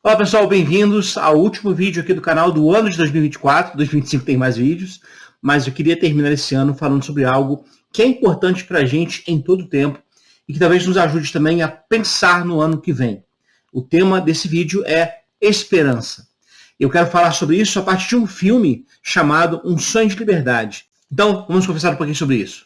Olá pessoal, bem-vindos ao último vídeo aqui do canal do ano de 2024. 2025 tem mais vídeos, mas eu queria terminar esse ano falando sobre algo que é importante para a gente em todo o tempo e que talvez nos ajude também a pensar no ano que vem. O tema desse vídeo é esperança. Eu quero falar sobre isso a partir de um filme chamado Um Sonho de Liberdade. Então, vamos conversar um pouquinho sobre isso.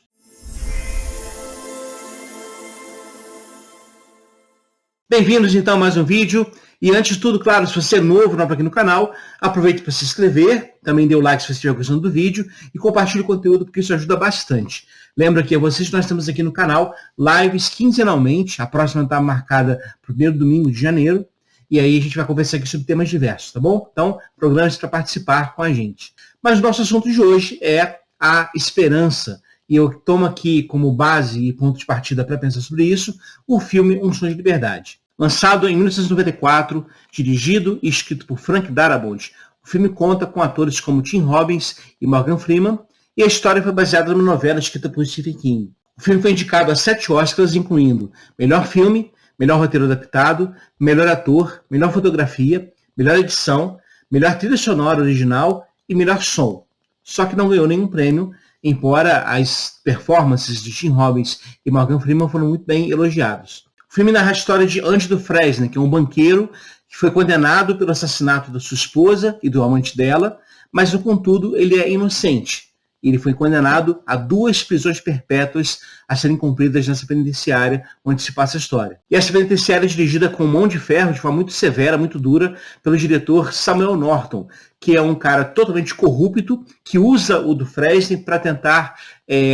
Bem-vindos então a mais um vídeo. E antes de tudo, claro, se você é novo aqui no canal, aproveite para se inscrever, também dê o like se você estiver gostando do vídeo e compartilhe o conteúdo porque isso ajuda bastante. Lembra que vocês, nós temos aqui no canal lives quinzenalmente, a próxima está marcada para o primeiro domingo de janeiro, e aí a gente vai conversar aqui sobre temas diversos, tá bom? Então, programas para participar com a gente. Mas o nosso assunto de hoje é a esperança. E eu tomo aqui como base e ponto de partida para pensar sobre isso, o filme Um Sonho de Liberdade. Lançado em 1994, dirigido e escrito por Frank Darabont, o filme conta com atores como Tim Robbins e Morgan Freeman, e a história foi baseada numa novela escrita por Stephen King. O filme foi indicado a 7 Oscars, incluindo melhor filme, melhor roteiro adaptado, melhor ator, melhor fotografia, melhor edição, melhor trilha sonora original e melhor som. Só que não ganhou nenhum prêmio, embora as performances de Tim Robbins e Morgan Freeman foram muito bem elogiados. O filme narra a história de Ângelo Fresno, que é um banqueiro que foi condenado pelo assassinato da sua esposa e do amante dela, mas, contudo, ele é inocente. Ele foi condenado a 2 prisões perpétuas a serem cumpridas nessa penitenciária onde se passa a história. E essa penitenciária é dirigida com mão de ferro, de forma muito severa, muito dura, pelo diretor Samuel Norton, que é um cara totalmente corrupto, que usa o do Fresno para tentar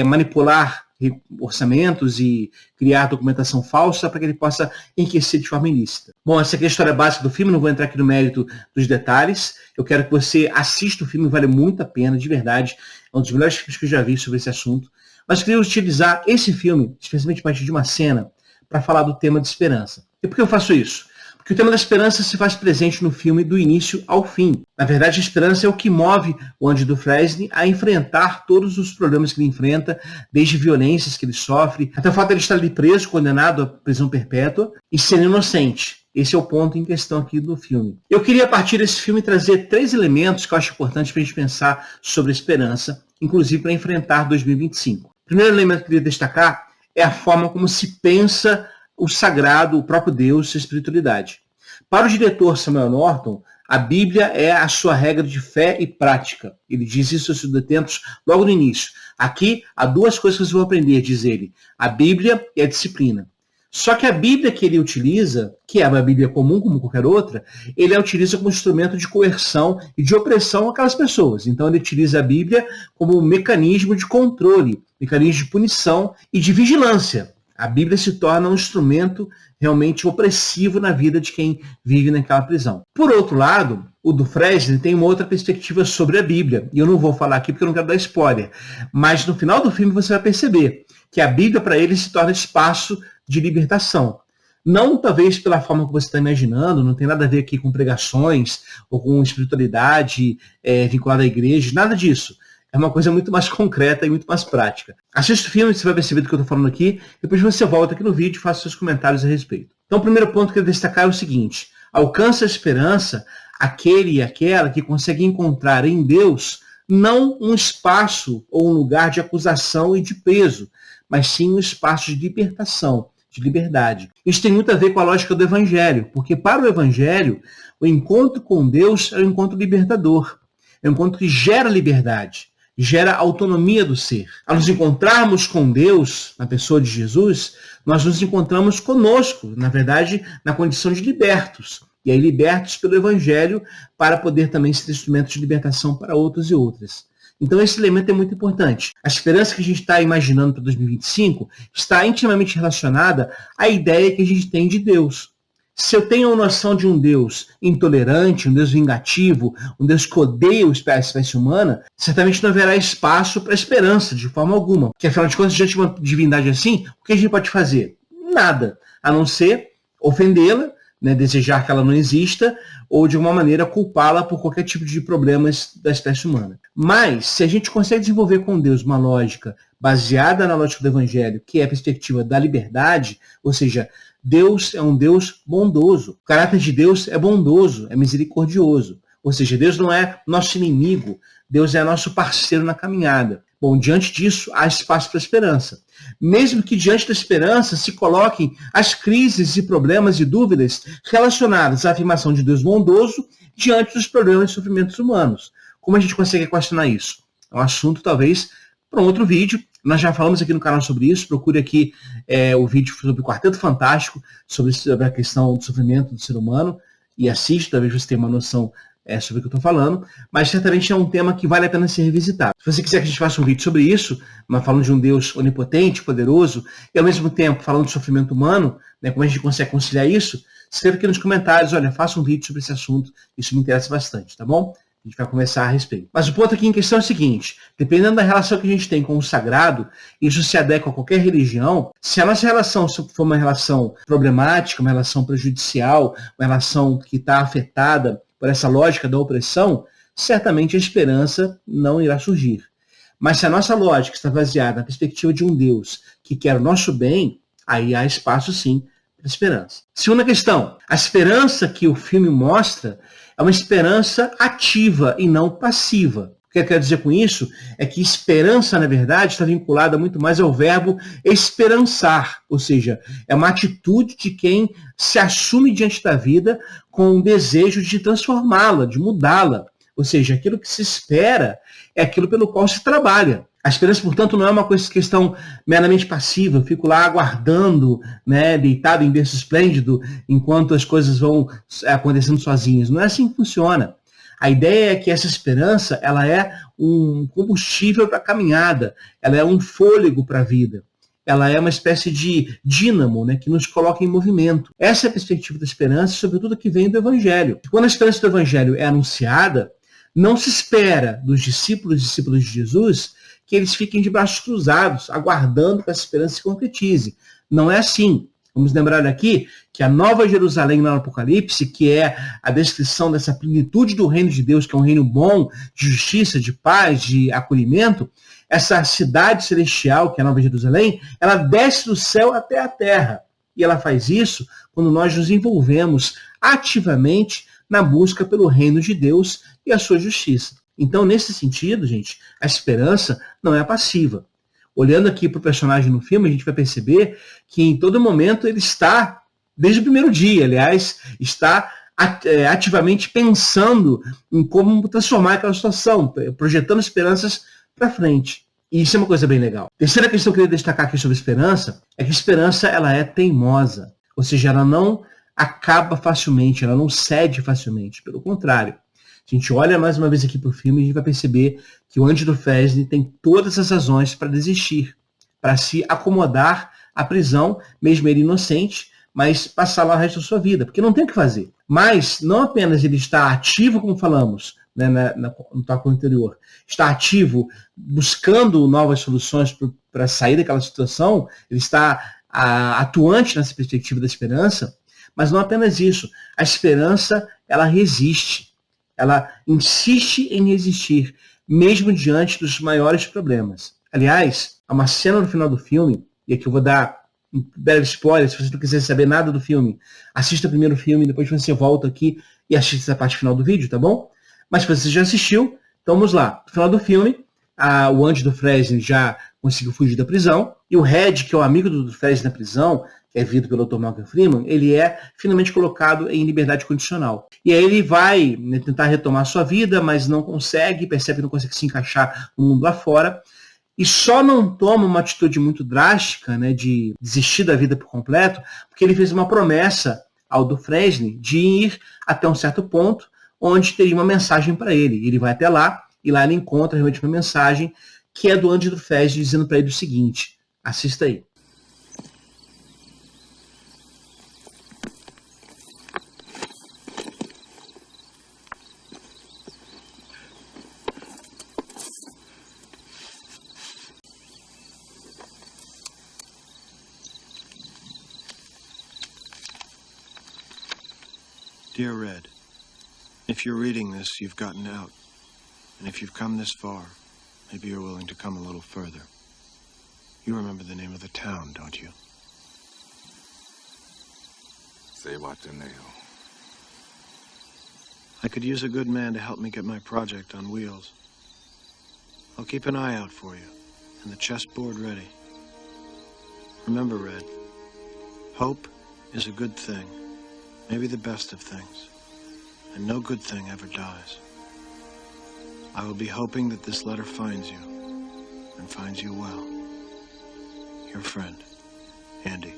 manipular orçamentos e criar documentação falsa para que ele possa enriquecer de forma ilícita. Bom, essa aqui é a história básica do filme, não vou entrar aqui no mérito dos detalhes. Eu quero que você assista o filme, vale muito a pena, de verdade. É um dos melhores filmes que eu já vi sobre esse assunto. Mas eu queria utilizar esse filme, especialmente a partir de uma cena, para falar do tema de esperança. E por que eu faço isso? Porque o tema da esperança se faz presente no filme do início ao fim. Na verdade, a esperança é o que move o Ângelo Fresno a enfrentar todos os problemas que ele enfrenta, desde violências que ele sofre, até o fato de ele estar ali preso, condenado à prisão perpétua e ser inocente. Esse é o ponto em questão aqui do filme. Eu queria, a partir desse filme, trazer 3 elementos que eu acho importantes para a gente pensar sobre a esperança, inclusive para enfrentar 2025. O primeiro elemento que eu queria destacar é a forma como se pensa o sagrado, o próprio Deus, a espiritualidade. Para o diretor Samuel Norton, a Bíblia é a sua regra de fé e prática. Ele diz isso aos seus detentos logo no início. Aqui há 2 coisas que vocês vão aprender, diz ele. A Bíblia e a disciplina. Só que a Bíblia que ele utiliza, que é uma Bíblia comum como qualquer outra, ele a utiliza como instrumento de coerção e de opressão àquelas pessoas. Então ele utiliza a Bíblia como um mecanismo de controle, mecanismo de punição e de vigilância. A Bíblia se torna um instrumento realmente opressivo na vida de quem vive naquela prisão. Por outro lado, o do Fresno tem uma outra perspectiva sobre a Bíblia. E eu não vou falar aqui porque eu não quero dar spoiler. Mas no final do filme você vai perceber que a Bíblia para ele se torna espaço de libertação. Não talvez pela forma que você está imaginando, não tem nada a ver aqui com pregações ou com espiritualidade vinculada à igreja, nada disso. É uma coisa muito mais concreta e muito mais prática. Assista o filme, você vai perceber do que eu estou falando aqui, depois você volta aqui no vídeo e faça seus comentários a respeito. Então, o primeiro ponto que eu quero destacar é o seguinte: alcança a esperança aquele e aquela que consegue encontrar em Deus não um espaço ou um lugar de acusação e de peso, mas sim um espaço de libertação, de liberdade. Isso tem muito a ver com a lógica do Evangelho, porque para o Evangelho, o encontro com Deus é um encontro libertador, é um encontro que gera liberdade, gera autonomia do ser. Ao nos encontrarmos com Deus, na pessoa de Jesus, nós nos encontramos conosco, na verdade, na condição de libertos. E aí libertos pelo Evangelho para poder também ser instrumento de libertação para outros e outras. Então esse elemento é muito importante. A esperança que a gente está imaginando para 2025 está intimamente relacionada à ideia que a gente tem de Deus. Se eu tenho a noção de um Deus intolerante, um Deus vingativo, um Deus que odeia a espécie humana, certamente não haverá espaço para a esperança, de forma alguma. Porque, afinal de contas, diante de uma divindade assim, o que a gente pode fazer? Nada, a não ser ofendê-la, desejar que ela não exista, ou de alguma maneira culpá-la por qualquer tipo de problemas da espécie humana. Mas, se a gente consegue desenvolver com Deus uma lógica baseada na lógica do Evangelho, que é a perspectiva da liberdade, ou seja, Deus é um Deus bondoso. O caráter de Deus é bondoso, é misericordioso. Ou seja, Deus não é nosso inimigo, Deus é nosso parceiro na caminhada. Bom, diante disso, há espaço para a esperança. Mesmo que diante da esperança se coloquem as crises e problemas e dúvidas relacionadas à afirmação de Deus bondoso diante dos problemas e sofrimentos humanos. Como a gente consegue equacionar isso? É um assunto, talvez, para um outro vídeo. Nós já falamos aqui no canal sobre isso. Procure aqui o vídeo sobre o Quarteto Fantástico, sobre a questão do sofrimento do ser humano, e assiste, talvez você tenha uma noção sobre o que eu estou falando, mas certamente é um tema que vale a pena ser revisitado. Se você quiser que a gente faça um vídeo sobre isso, mas falando de um Deus onipotente, poderoso, e ao mesmo tempo falando de sofrimento humano, né, como a gente consegue conciliar isso, escreva aqui nos comentários, olha, faça um vídeo sobre esse assunto, isso me interessa bastante, tá bom? A gente vai conversar a respeito. Mas o ponto aqui em questão é o seguinte, dependendo da relação que a gente tem com o sagrado, isso se adequa a qualquer religião, se a nossa relação for uma relação problemática, uma relação prejudicial, uma relação que está afetada por essa lógica da opressão, certamente a esperança não irá surgir. Mas se a nossa lógica está baseada na perspectiva de um Deus que quer o nosso bem, aí há espaço sim para esperança. Segunda questão, a esperança que o filme mostra é uma esperança ativa e não passiva. O que eu quero dizer com isso é que esperança, na verdade, está vinculada muito mais ao verbo esperançar, ou seja, é uma atitude de quem se assume diante da vida com o desejo de transformá-la, de mudá-la. Ou seja, aquilo que se espera é aquilo pelo qual se trabalha. A esperança, portanto, não é uma questão meramente passiva. Eu fico lá aguardando, né, deitado em berço esplêndido, enquanto as coisas vão acontecendo sozinhas. Não é assim que funciona. A ideia é que essa esperança ela é um combustível para a caminhada, ela é um fôlego para a vida. Ela é uma espécie de dínamo, né, que nos coloca em movimento. Essa é a perspectiva da esperança, sobretudo que vem do Evangelho. Quando a esperança do Evangelho é anunciada, não se espera dos discípulos e discípulos de Jesus que eles fiquem de braços cruzados, aguardando que essa esperança se concretize. Não é assim. Vamos lembrar aqui que a Nova Jerusalém no Apocalipse, que é a descrição dessa plenitude do reino de Deus, que é um reino bom, de justiça, de paz, de acolhimento, essa cidade celestial, que é a Nova Jerusalém, ela desce do céu até a terra. E ela faz isso quando nós nos envolvemos ativamente na busca pelo reino de Deus e a sua justiça. Então, nesse sentido, gente, a esperança não é passiva. Olhando aqui para o personagem no filme, a gente vai perceber que em todo momento ele está, desde o primeiro dia, aliás, está ativamente pensando em como transformar aquela situação, projetando esperanças para frente. E isso é uma coisa bem legal. Terceira questão que eu queria destacar aqui sobre esperança é que a esperança ela é teimosa, ou seja, ela não acaba facilmente, ela não cede facilmente, pelo contrário. A gente olha mais uma vez aqui para o filme e a gente vai perceber que o Ângelo Fresney tem todas as razões para desistir, para se acomodar à prisão, mesmo ele inocente, mas passar lá o resto da sua vida, porque não tem o que fazer. Mas não apenas ele está ativo, como falamos, né, no tópico anterior, está ativo buscando novas soluções para sair daquela situação, ele está atuante nessa perspectiva da esperança, mas não apenas isso, a esperança ela resiste. Ela insiste em resistir, mesmo diante dos maiores problemas. Aliás, há uma cena no final do filme, e aqui eu vou dar um breve spoiler, se você não quiser saber nada do filme, assista primeiro o filme, depois você volta aqui e assiste essa parte final do vídeo, tá bom? Mas se você já assistiu, então vamos lá. No final do filme, o Ângelo Fresney já conseguiu fugir da prisão, e o Red, que é o amigo do Fresney na prisão, que é vivido pelo Dr. Morgan Freeman, ele é finalmente colocado em liberdade condicional. E aí ele vai, né, tentar retomar sua vida, mas não consegue, percebe que não consegue se encaixar no mundo lá fora, e só não toma uma atitude muito drástica, né, de desistir da vida por completo, porque ele fez uma promessa ao do Fresney de ir até um certo ponto, onde teria uma mensagem para ele. Ele vai até lá, e lá ele encontra realmente uma mensagem, que é do Ângelo Fresney, dizendo para ele o seguinte, assista aí. Dear Red, if you're reading this, you've gotten out. And if you've come this far, maybe you're willing to come a little further. You remember the name of the town, don't you? Say what to nail. I could use a good man to help me get my project on wheels. I'll keep an eye out for you, and the chessboard ready. Remember, Red, hope is a good thing, maybe the best of things, and no good thing ever dies. I will be hoping that this letter finds you, and finds you well. Your friend, Andy.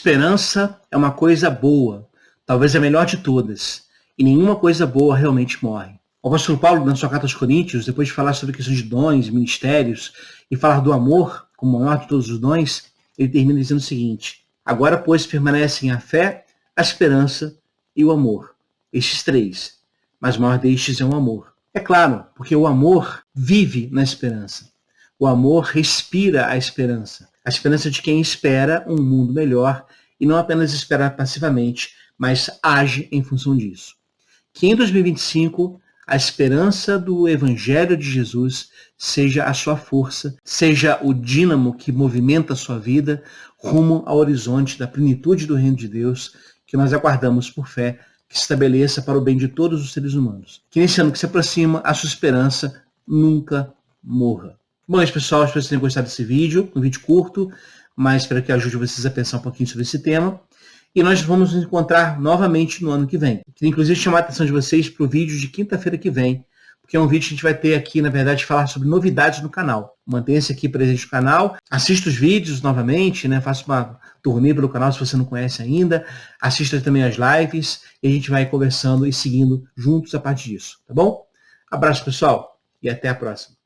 Esperança é uma coisa boa, talvez a melhor de todas, e nenhuma coisa boa realmente morre. O apóstolo Paulo, na sua carta aos Coríntios, depois de falar sobre questões de dons, ministérios, e falar do amor como o maior de todos os dons, ele termina dizendo o seguinte: agora, pois, permanecem a fé, a esperança e o amor. Estes três, mas o maior destes é o amor. É claro, porque o amor vive na esperança. O amor respira a esperança de quem espera um mundo melhor e não apenas espera passivamente, mas age em função disso. Que em 2025 a esperança do Evangelho de Jesus seja a sua força, seja o dínamo que movimenta a sua vida rumo ao horizonte da plenitude do reino de Deus, que nós aguardamos por fé, que se estabeleça para o bem de todos os seres humanos. Que nesse ano que se aproxima, a sua esperança nunca morra. Bom, pessoal, espero que vocês tenham gostado desse vídeo, um vídeo curto, mas espero que ajude vocês a pensar um pouquinho sobre esse tema. E nós vamos nos encontrar novamente no ano que vem. Queria inclusive chamar a atenção de vocês para o vídeo de quinta-feira que vem, porque é um vídeo que a gente vai ter aqui, na verdade, falar sobre novidades no canal. Mantenha-se aqui presente no canal, assista os vídeos novamente, né? Faça uma turnê pelo canal se você não conhece ainda, assista também as lives e a gente vai conversando e seguindo juntos a partir disso, tá bom? Abraço, pessoal, e até a próxima.